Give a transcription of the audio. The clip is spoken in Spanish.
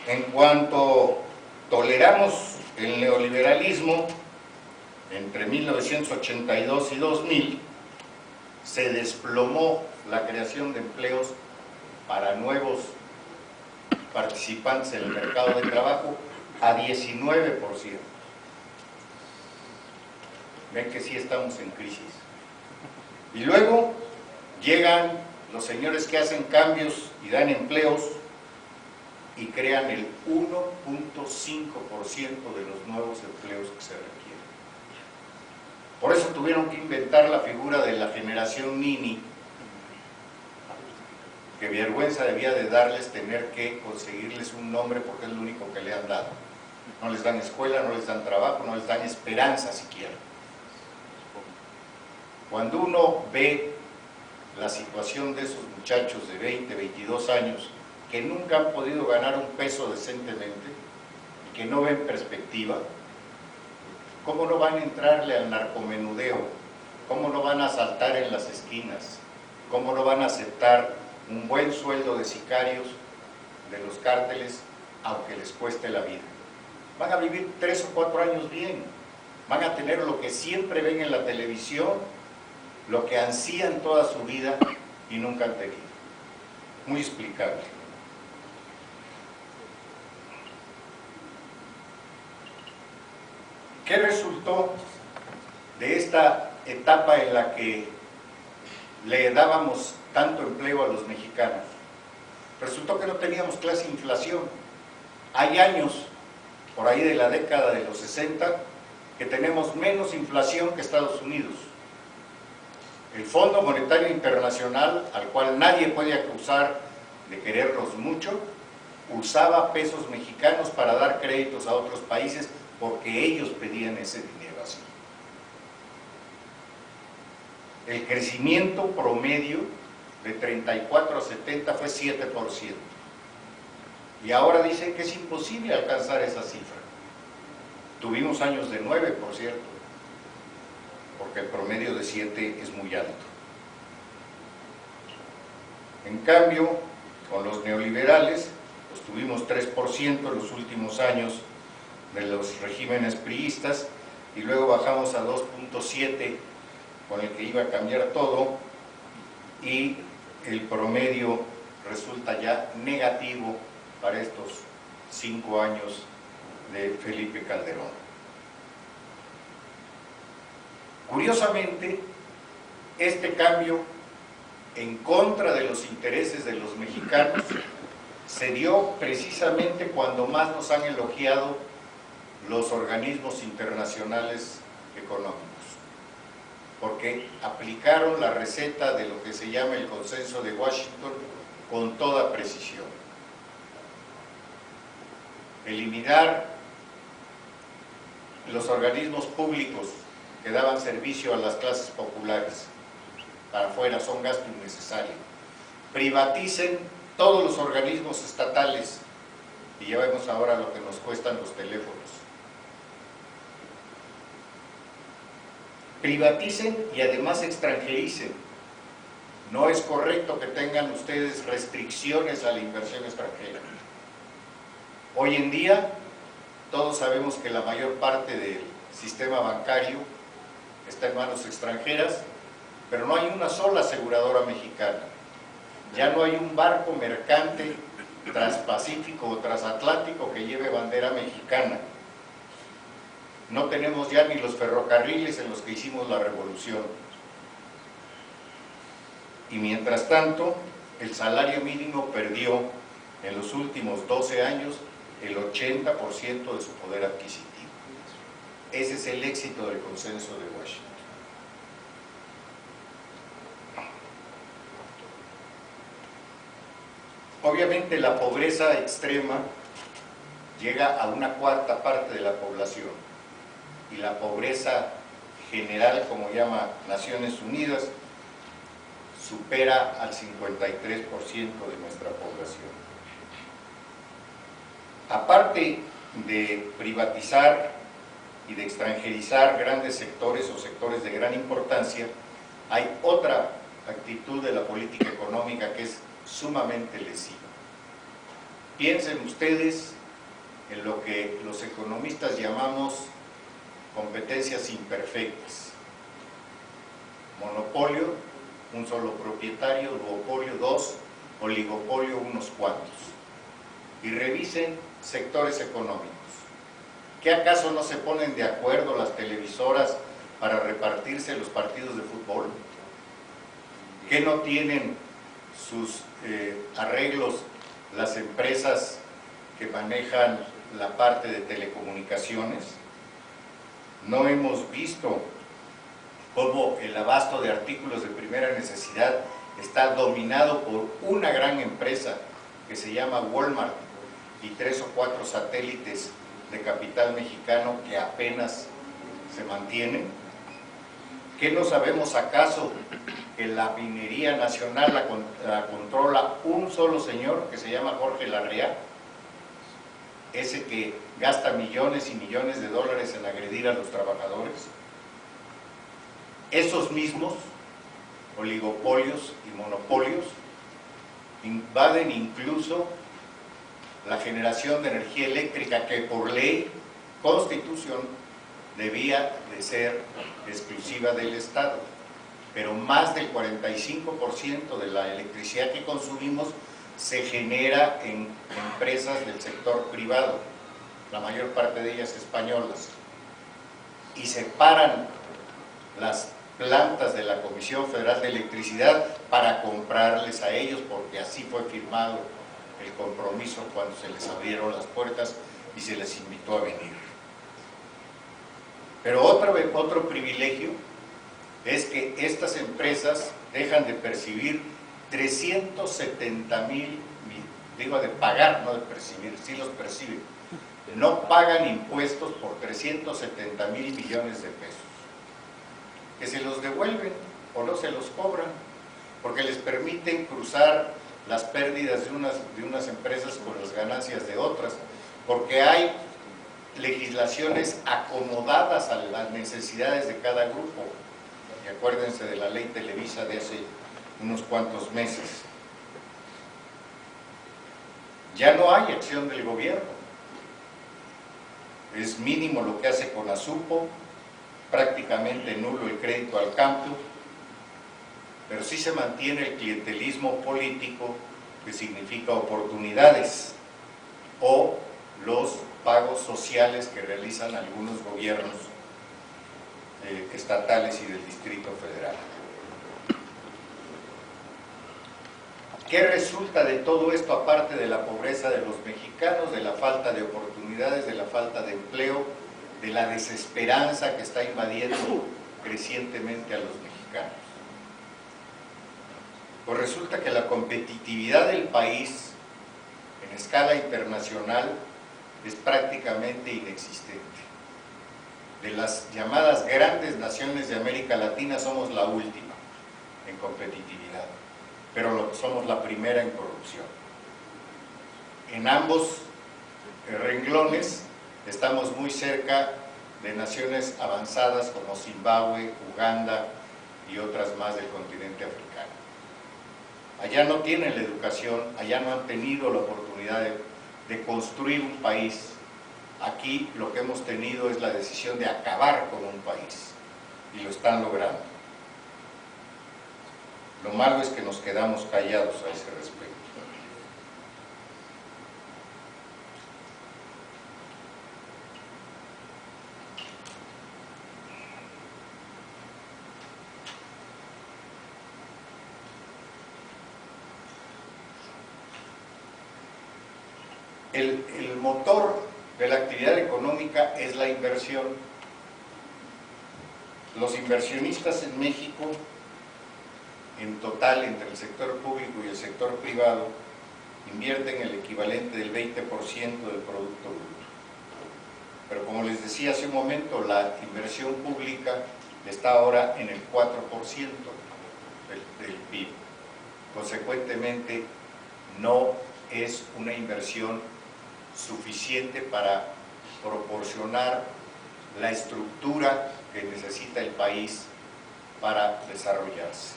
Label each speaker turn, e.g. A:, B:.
A: En cuanto toleramos el neoliberalismo, entre 1982 y 2000, se desplomó la creación de empleos para nuevos participantes en el mercado de trabajo a 19%. Ven que sí estamos en crisis. Y luego llegan los señores que hacen cambios y dan empleos y crean el 1.5% de los nuevos empleos que se requieren. Por eso tuvieron que inventar la figura de la generación Nini, que vergüenza debía de darles tener que conseguirles un nombre porque es lo único que le han dado. No les dan escuela, no les dan trabajo, no les dan esperanza siquiera. Cuando uno ve la situación de esos muchachos de 20, 22 años que nunca han podido ganar un peso decentemente y que no ven perspectiva, ¿cómo no van a entrarle al narcomenudeo? ¿Cómo no van a asaltar en las esquinas? ¿Cómo no van a aceptar un buen sueldo de sicarios de los cárteles, aunque les cueste la vida? Van a vivir 3 o 4 años bien, van a tener lo que siempre ven en la televisión, lo que ansían toda su vida y nunca han tenido. Muy explicable. ¿Qué resultó de esta etapa en la que le dábamos tanto empleo a los mexicanos? Resultó que no teníamos clase de inflación. Hay años, por ahí de la década de los 60, que tenemos menos inflación que Estados Unidos. El Fondo Monetario Internacional, al cual nadie puede acusar de quererlos mucho, usaba pesos mexicanos para dar créditos a otros países porque ellos pedían ese dinero así. El crecimiento promedio de 34 a 70 fue 7%. Y ahora dicen que es imposible alcanzar esa cifra. Tuvimos años de 9, por cierto, porque el promedio de 7 es muy alto. En cambio, con los neoliberales, pues tuvimos 3% en los últimos años de los regímenes priistas, y luego bajamos a 2.7 con el que iba a cambiar todo, y el promedio resulta ya negativo para estos 5 años de Felipe Calderón. Curiosamente, este cambio en contra de los intereses de los mexicanos se dio precisamente cuando más nos han elogiado los organismos internacionales económicos, porque aplicaron la receta de lo que se llama el consenso de Washington con toda precisión. Eliminar los organismos públicos que daban servicio a las clases populares para afuera, son gasto innecesario. Privaticen todos los organismos estatales y ya vemos ahora lo que nos cuestan los teléfonos. Privaticen y además extranjericen. No es correcto que tengan ustedes restricciones a la inversión extranjera. Hoy en día, todos sabemos que la mayor parte del sistema bancario está en manos extranjeras, pero no hay una sola aseguradora mexicana. Ya no hay un barco mercante transpacífico o transatlántico que lleve bandera mexicana. No tenemos ya ni los ferrocarriles en los que hicimos la revolución. Y mientras tanto, el salario mínimo perdió en los últimos 12 años el 80% de su poder adquisitivo. Ese es el éxito del consenso de Washington. Obviamente la pobreza extrema llega a una cuarta parte de la población y la pobreza general, como llama Naciones Unidas, supera al 53% de nuestra población. Aparte de privatizar y de extranjerizar grandes sectores o sectores de gran importancia, hay otra actitud de la política económica que es sumamente lesiva. Piensen ustedes en lo que los economistas llamamos competencias imperfectas. Monopolio, un solo propietario; duopolio, dos; oligopolio, unos cuantos. Y revisen sectores económicos. ¿Qué acaso no se ponen de acuerdo las televisoras para repartirse los partidos de fútbol? ¿Qué no tienen sus arreglos las empresas que manejan la parte de telecomunicaciones? No hemos visto cómo el abasto de artículos de primera necesidad está dominado por una gran empresa que se llama Walmart y 3 o 4 satélites de capital mexicano que apenas se mantienen. ¿Qué no sabemos acaso que la minería nacional la controla un solo señor que se llama Jorge Larrea? Ese que gasta millones y millones de dólares en agredir a los trabajadores. Esos mismos oligopolios y monopolios invaden incluso la generación de energía eléctrica, que por ley, constitución, debía de ser exclusiva del Estado. Pero más del 45% de la electricidad que consumimos se genera en empresas del sector privado, la mayor parte de ellas españolas, y se paran las plantas de la Comisión Federal de Electricidad para comprarles a ellos, porque así fue firmado el compromiso cuando se les abrieron las puertas y se les invitó a venir. Pero otro privilegio es que estas empresas dejan de percibir 370,000, digo de pagar, no de percibir, sí los perciben, no pagan impuestos por 370,000 millones de pesos, que se los devuelven o no se los cobran, porque les permiten cruzar las pérdidas de unas empresas con las ganancias de otras, porque hay legislaciones acomodadas a las necesidades de cada grupo. Y acuérdense de la ley Televisa de hace unos cuantos meses. Ya no hay acción del gobierno. Es mínimo lo que hace Conasupo, prácticamente nulo el crédito al campo, pero sí se mantiene el clientelismo político, que significa oportunidades, o los pagos sociales que realizan algunos gobiernos estatales y del Distrito Federal. ¿Qué resulta de todo esto, aparte de la pobreza de los mexicanos, de la falta de oportunidades, de la falta de empleo, de la desesperanza que está invadiendo crecientemente a los mexicanos? Pues resulta que la competitividad del país en escala internacional es prácticamente inexistente. De las llamadas grandes naciones de América Latina somos la última en competitividad, pero somos la primera en corrupción. En ambos renglones estamos muy cerca de naciones avanzadas como Zimbabue, Uganda y otras más del continente africano. Allá no tienen la educación, allá no han tenido la oportunidad de construir un país. Aquí lo que hemos tenido es la decisión de acabar con un país, y lo están logrando. Lo malo es que nos quedamos callados a ese respecto. El motor de la actividad económica es la inversión. Los inversionistas en México, en total, entre el sector público y el sector privado, invierten el equivalente del 20% del Producto Bruto. Pero como les decía hace un momento, la inversión pública está ahora en el 4% del PIB. Consecuentemente, no es una inversión suficiente para proporcionar la estructura que necesita el país para desarrollarse.